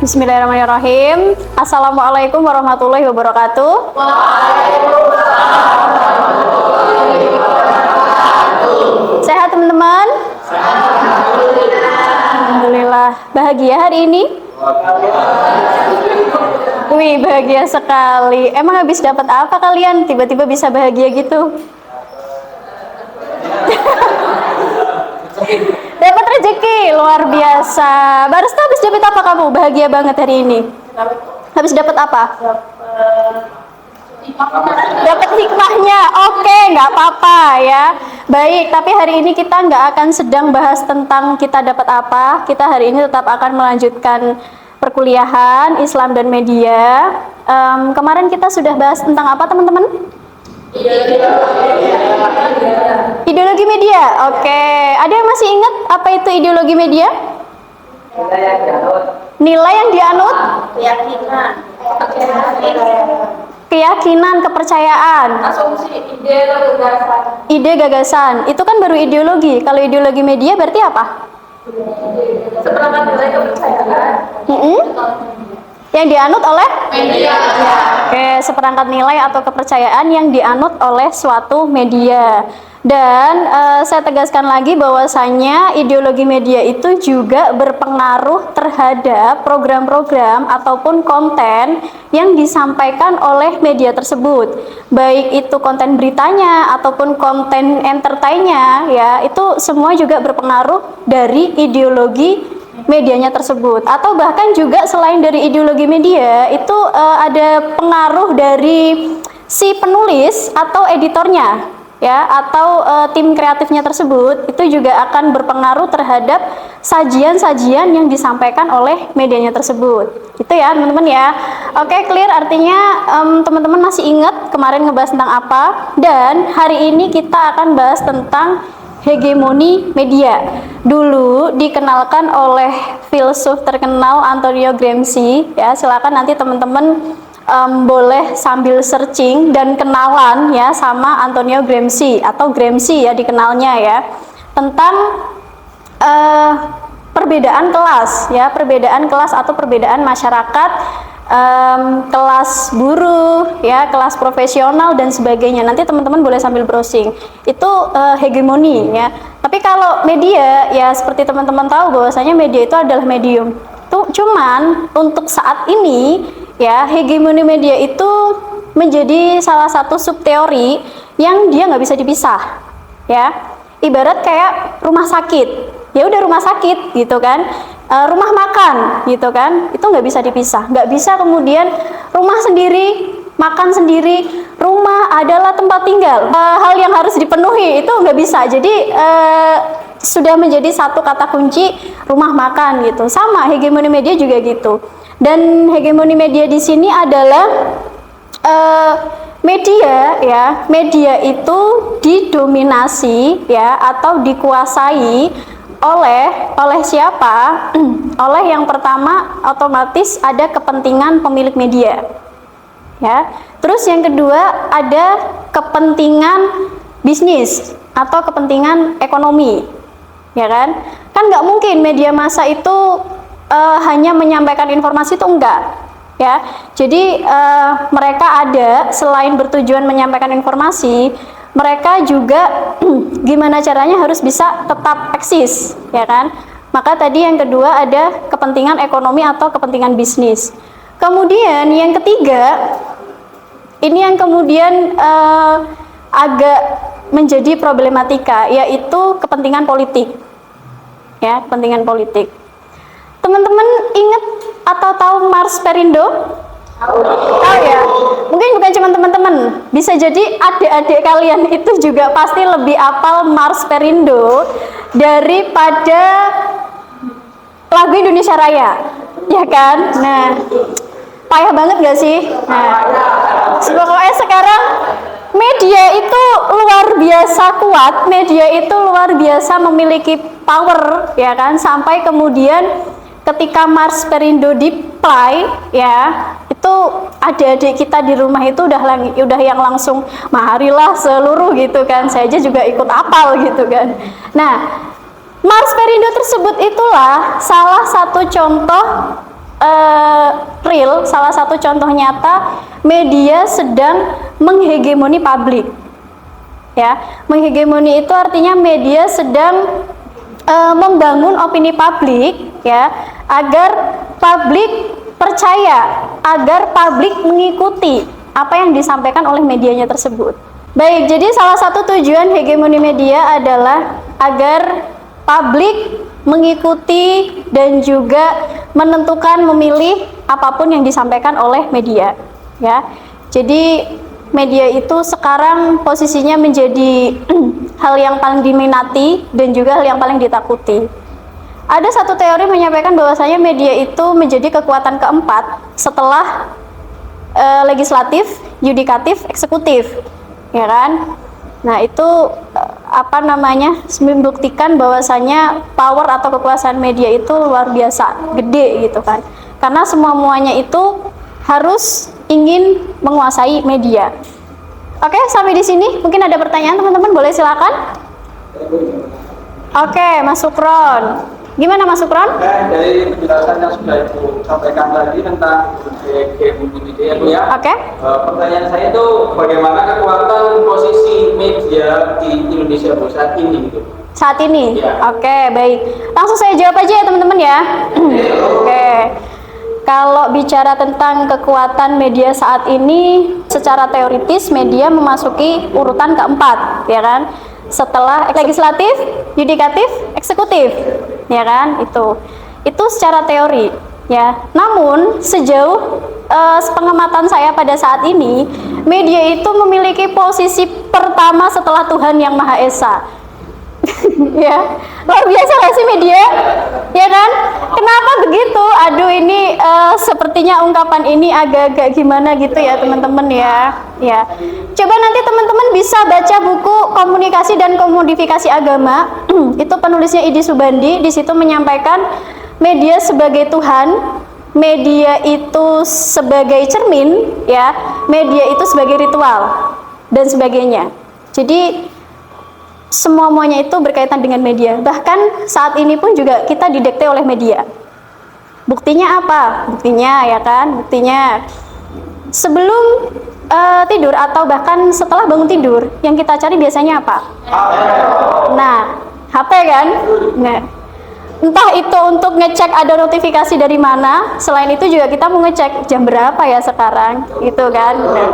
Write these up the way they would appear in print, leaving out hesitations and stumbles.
Bismillahirrahmanirrahim. Assalamualaikum warahmatullahi wabarakatuh. Waalaikumsalam warahmatullahi wabarakatuh. Sehat teman-teman? Alhamdulillah. Bahagia hari ini? Wih, bahagia sekali. Emang habis dapat apa kalian? Tiba-tiba bisa bahagia gitu? Dapat rezeki, luar biasa. Barista habis dapat apa kamu? Bahagia banget hari ini. Habis dapat apa? Dapat hikmahnya. Oke, nggak apa-apa ya. Baik, tapi hari ini kita nggak akan sedang bahas tentang kita dapat apa. Kita hari ini tetap akan melanjutkan perkuliahan Islam dan media. Kemarin kita sudah bahas tentang apa, teman-teman? Ideologi media. Oke, ada yang masih ingat apa itu ideologi media? Nilai yang dianut? Keyakinan, kepercayaan. Asumsi, ide, gagasan. Itu kan baru ideologi. Kalau ideologi media berarti apa? Seperangkat nilai kepercayaan. Yang dianut oleh media. Oke, seperangkat nilai atau kepercayaan yang dianut oleh suatu media. Dan saya tegaskan lagi bahwasanya ideologi media itu juga berpengaruh terhadap program-program ataupun konten yang disampaikan oleh media tersebut. Baik itu konten beritanya ataupun konten entertainnya, ya, itu semua juga berpengaruh dari ideologi medianya tersebut. Atau bahkan juga selain dari ideologi media, itu ada pengaruh dari si penulis atau editornya, ya, atau tim kreatifnya tersebut. Itu juga akan berpengaruh terhadap sajian-sajian yang disampaikan oleh medianya tersebut. Itu ya teman-teman ya. Oke, clear, artinya teman-teman masih ingat kemarin ngebahas tentang apa. Dan hari ini kita akan bahas tentang hegemoni media. Dulu dikenalkan oleh filsuf terkenal Antonio Gramsci, ya. Silakan nanti teman-teman boleh sambil searching dan kenalan ya sama Antonio Gramsci atau Gramsci ya dikenalnya ya, tentang perbedaan kelas ya, perbedaan kelas atau perbedaan masyarakat, kelas buruh ya, kelas profesional dan sebagainya. Nanti teman-teman boleh sambil browsing. Itu hegemoni ya. Tapi kalau media ya seperti teman-teman tahu bahwasanya media itu adalah medium. Cuman untuk saat ini ya, hegemoni media itu menjadi salah satu subteori yang dia nggak bisa dipisah ya. Ibarat kayak rumah sakit, ya udah rumah sakit gitu kan, rumah makan gitu kan, itu nggak bisa dipisah. Nggak bisa kemudian rumah sendiri, makan sendiri, rumah adalah tempat tinggal, hal yang harus dipenuhi itu nggak bisa. Jadi sudah menjadi satu kata kunci rumah makan gitu. Sama hegemoni media juga gitu. Dan hegemoni media di sini adalah media ya. Media itu didominasi ya atau dikuasai oleh siapa? Oleh yang pertama otomatis ada kepentingan pemilik media. Ya. Terus yang kedua ada kepentingan bisnis atau kepentingan ekonomi. Ya kan? Kan nggak mungkin media massa itu hanya menyampaikan informasi, itu enggak ya. Jadi mereka ada selain bertujuan menyampaikan informasi, mereka juga gimana caranya harus bisa tetap eksis ya kan. Maka tadi yang kedua ada kepentingan ekonomi atau kepentingan bisnis. Kemudian yang ketiga, ini yang kemudian agak menjadi problematika, yaitu kepentingan politik ya, kepentingan politik. Teman-teman ingat atau tahu Mars Perindo? Tahu ya? Mungkin bukan cuma teman-teman, bisa jadi adik-adik kalian itu juga pasti lebih apal Mars Perindo daripada lagu Indonesia Raya, ya kan? Nah, payah banget gak sih? Nah, pokoknya sekarang media itu luar biasa kuat, media itu luar biasa memiliki power, ya kan? Sampai kemudian ketika Mars Perindo di-play ya, itu adik-adik kita di rumah itu udah yang langsung marilah seluruh gitu kan. Saya aja juga ikut apal gitu kan. Nah, Mars Perindo tersebut itulah salah satu contoh real, salah satu contoh nyata media sedang menghegemoni publik. Ya, menghegemoni itu artinya media sedang membangun opini publik, ya, agar publik percaya, agar publik mengikuti apa yang disampaikan oleh medianya tersebut. Baik, jadi salah satu tujuan hegemoni media adalah agar publik mengikuti dan juga menentukan, memilih apapun yang disampaikan oleh media, ya. Jadi media itu sekarang posisinya menjadi hal yang paling diminati dan juga hal yang paling ditakuti. Ada satu teori menyampaikan bahwasanya media itu menjadi kekuatan keempat setelah legislatif, yudikatif, eksekutif, ya kan? Nah, itu membuktikan bahwasanya power atau kekuasaan media itu luar biasa gede gitu kan. Karena semuanya itu harus ingin menguasai media. Oke, sampai di sini. Mungkin ada pertanyaan teman-teman, boleh silakan. Oke, Mas Sukron. Gimana Mas Sukron? Dari penjelasan yang sudah Ibu sampaikan tadi tentang hegemoni media itu ya. Oke. Pertanyaan saya itu bagaimana kekuatan posisi media di Indonesia saat ini gitu? Saat ini? Ya. Oke, baik. Langsung saya jawab aja ya teman-teman ya. Oke. Kalau bicara tentang kekuatan media saat ini, secara teoritis media memasuki urutan keempat, ya kan? Setelah legislatif, yudikatif, eksekutif, ya kan? Itu secara teori, ya. Namun sejauh pengamatan saya pada saat ini, media itu memiliki posisi pertama setelah Tuhan Yang Maha Esa. Ya, luar biasa gak sih media, ya kan? Kenapa begitu? Aduh, ini sepertinya ungkapan ini agak-agak gimana gitu ya teman-teman ya. Ya, coba nanti teman-teman bisa baca buku Komunikasi dan Komodifikasi Agama. Itu penulisnya Idi Subandi. Di situ menyampaikan media sebagai Tuhan, media itu sebagai cermin, ya, media itu sebagai ritual dan sebagainya. Jadi semuanya itu berkaitan dengan media. Bahkan saat ini pun juga kita didikte oleh media. Buktinya apa? Buktinya ya kan? Buktinya sebelum tidur atau bahkan setelah bangun tidur, yang kita cari biasanya apa? Nah, HP kan? Nah, entah itu untuk ngecek ada notifikasi dari mana. Selain itu juga kita mau ngecek jam berapa ya sekarang, gitu kan? Nah,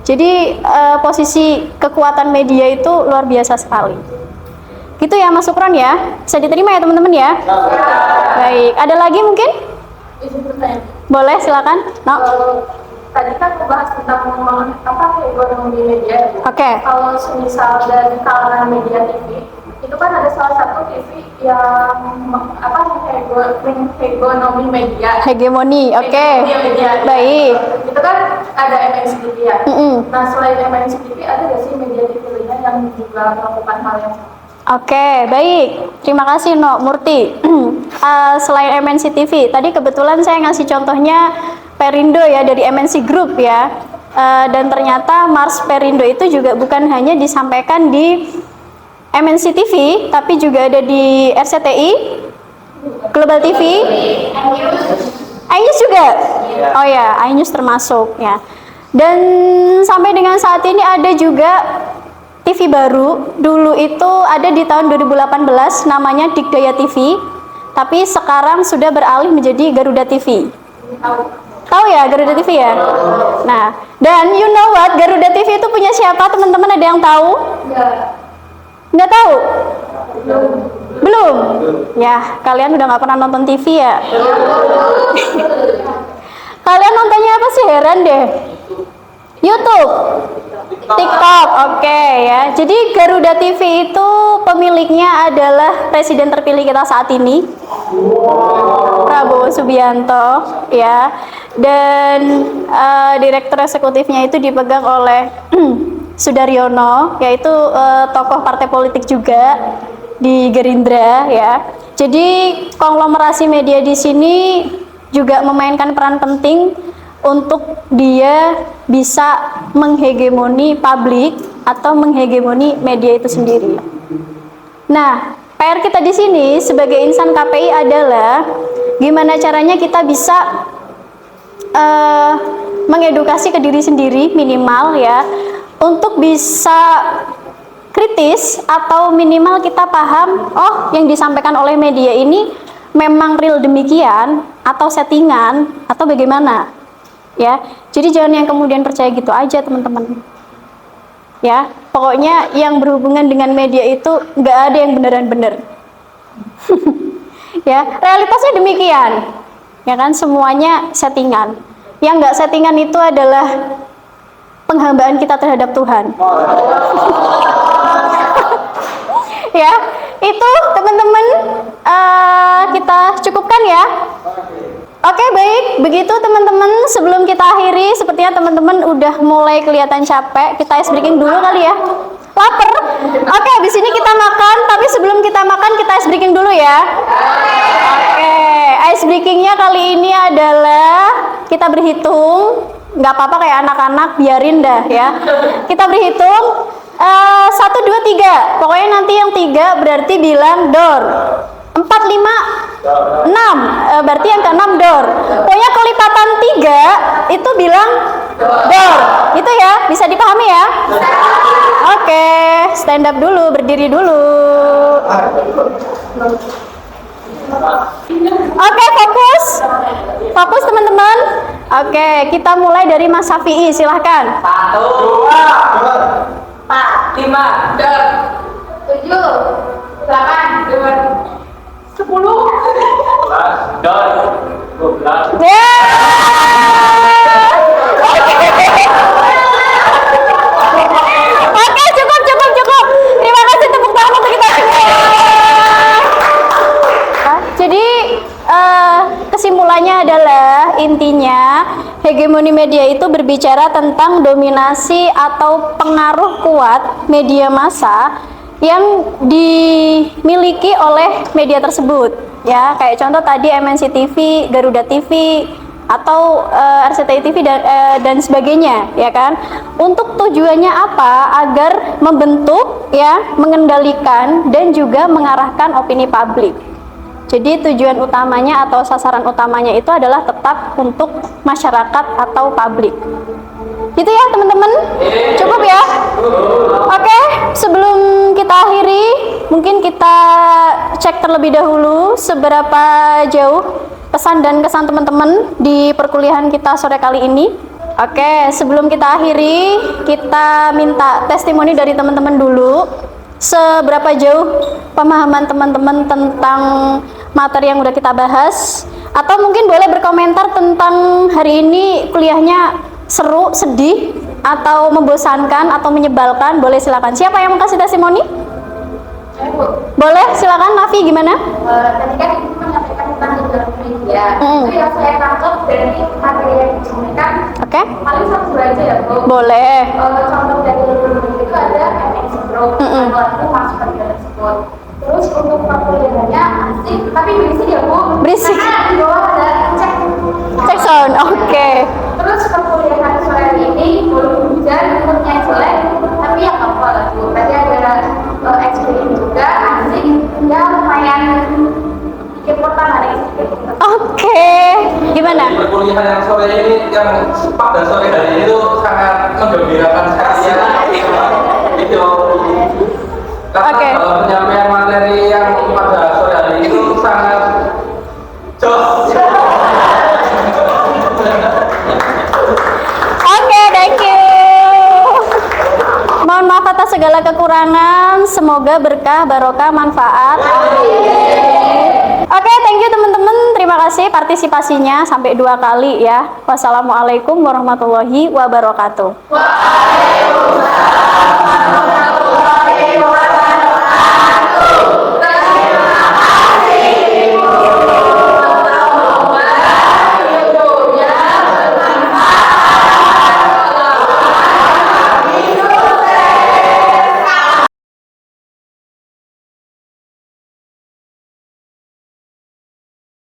jadi posisi kekuatan media itu luar biasa sekali. Gitu ya Mas Sukron ya. Bisa diterima ya teman-teman ya. Baik, ada lagi mungkin? Boleh silakan. No. Tadi kan membahas tentang ekonomi media. Oke. Kalau misal dari kalangan media TV, itu kan ada salah satu TV yang hegemoni media. Hegemoni, oke. Media. Baik. Itu kan ada MNC TV ya. Nah, selain MNC TV ada nggak sih media TV lainnya yang juga melakukan hal yang sama? Oke, baik. Terima kasih No Murti. Selain MNC TV, tadi kebetulan saya ngasih contohnya Perindo ya, dari MNC Group ya. Dan ternyata Mars Perindo itu juga bukan hanya disampaikan di MNC TV, tapi juga ada di RCTI, Global TV, iNews juga. Oh ya, iNews termasuk ya. Dan sampai dengan saat ini ada juga TV baru. Dulu itu ada di tahun 2018, namanya Dikdaya TV, tapi sekarang sudah beralih menjadi Garuda TV. Tahu ya Garuda TV ya? Nah, dan you know what, Garuda TV itu punya siapa teman-teman, ada yang tahu? Nggak tahu? Belum? Ya, kalian udah nggak pernah nonton TV ya? Kalian nontonnya apa sih? Heran deh. YouTube? TikTok, oke ya. Jadi Garuda TV itu pemiliknya adalah presiden terpilih kita saat ini, Prabowo Subianto ya. Dan direktur eksekutifnya itu dipegang oleh Sudaryono, yaitu tokoh partai politik juga di Gerindra ya. Jadi konglomerasi media di sini juga memainkan peran penting untuk dia bisa menghegemoni publik atau menghegemoni media itu sendiri. Nah, PR kita di sini sebagai insan KPI adalah gimana caranya kita bisa mengedukasi ke diri sendiri minimal ya, untuk bisa kritis atau minimal kita paham, oh yang disampaikan oleh media ini memang real demikian atau settingan atau bagaimana ya. Jadi jangan yang kemudian percaya gitu aja teman-teman ya. Pokoknya yang berhubungan dengan media itu nggak ada yang beneran bener ya, realitasnya demikian ya kan, semuanya settingan. Yang nggak settingan itu adalah penghambaan kita terhadap Tuhan ya. Itu teman-teman, kita cukupkan ya. Oke, baik, begitu teman-teman. Sebelum kita akhiri, sepertinya teman-teman udah mulai kelihatan capek. Kita ice breaking dulu kali ya. Laper? Oke, habis ini kita makan. Tapi sebelum kita makan, kita ice breaking dulu ya. Oke, ice breakingnya kali ini adalah kita berhitung. Nggak apa-apa kayak anak-anak, biarin dah ya. Kita berhitung 1, 2, 3. Pokoknya nanti yang 3 berarti bilang door. 4, 5, 6 berarti yang ke-6 door. Pokoknya kelipatan 3 itu bilang door. Gitu ya, bisa dipahami ya? Oke, stand up dulu, berdiri dulu. Oke, fokus. Fokus teman-teman. Oke, kita mulai dari Mas Safi'i, silahkan. 1, 2, 4, 5, 7, 8, 10. 11, 12. Oke, cukup. Terima kasih, tepuk tangan untuk kita semua. Jadi kesimpulannya adalah, intinya hegemoni media itu berbicara tentang dominasi atau pengaruh kuat media massa yang dimiliki oleh media tersebut ya. Kayak contoh tadi MNC TV, Garuda TV, atau RCTI TV dan sebagainya ya kan. Untuk tujuannya apa? Agar membentuk ya, mengendalikan dan juga mengarahkan opini publik. Jadi tujuan utamanya atau sasaran utamanya itu adalah tetap untuk masyarakat atau publik. Gitu ya teman-teman? Cukup ya? Oke, sebelum kita akhiri, mungkin kita cek terlebih dahulu seberapa jauh pesan dan kesan teman-teman di perkuliahan kita sore kali ini. Oke, sebelum kita akhiri, kita minta testimoni dari teman-teman dulu. Seberapa jauh pemahaman teman-teman tentang materi yang udah kita bahas, atau mungkin boleh berkomentar tentang hari ini kuliahnya seru, sedih, atau membosankan, atau menyebalkan. Boleh silakan. Siapa yang mau kasih testimoni? Boleh silakan. Nafi gimana? Tadi kan ibu menyampaikan tentang hegemoni media. Itu yang saya tangkap dari materi yang disampaikan. Oke. Paling 1 aja ya Bu. Boleh. Contoh dari hegemoni itu ada MNC Group, kalau itu masuk ke negara tersebut. Terus untuk perkuliahannya asik, tapi berisik ya Bu. Berisik. Karena di bawah ada Cek sound. Oke. Terus perkuliahan sore hari ini belum hujan, moodnya jelek, tapi ya nggak apa lah Bu. Tadi ada experience juga, asik, ya lumayan bikin pertanyaan sedikit. Oke. Gimana? Perkuliahan yang sore ini, yang pada sore hari ini itu sangat menggembirakan sekali ya. Itu. Karena dalam penyampaian materi yang pada sore hari ini itu sangat jos. Oke, thank you. Mohon maaf atas segala kekurangan. Semoga berkah, barokah, manfaat. Oke, thank you teman-teman. Terima kasih partisipasinya sampai 2 kali ya. Wassalamualaikum warahmatullahi wabarakatuh.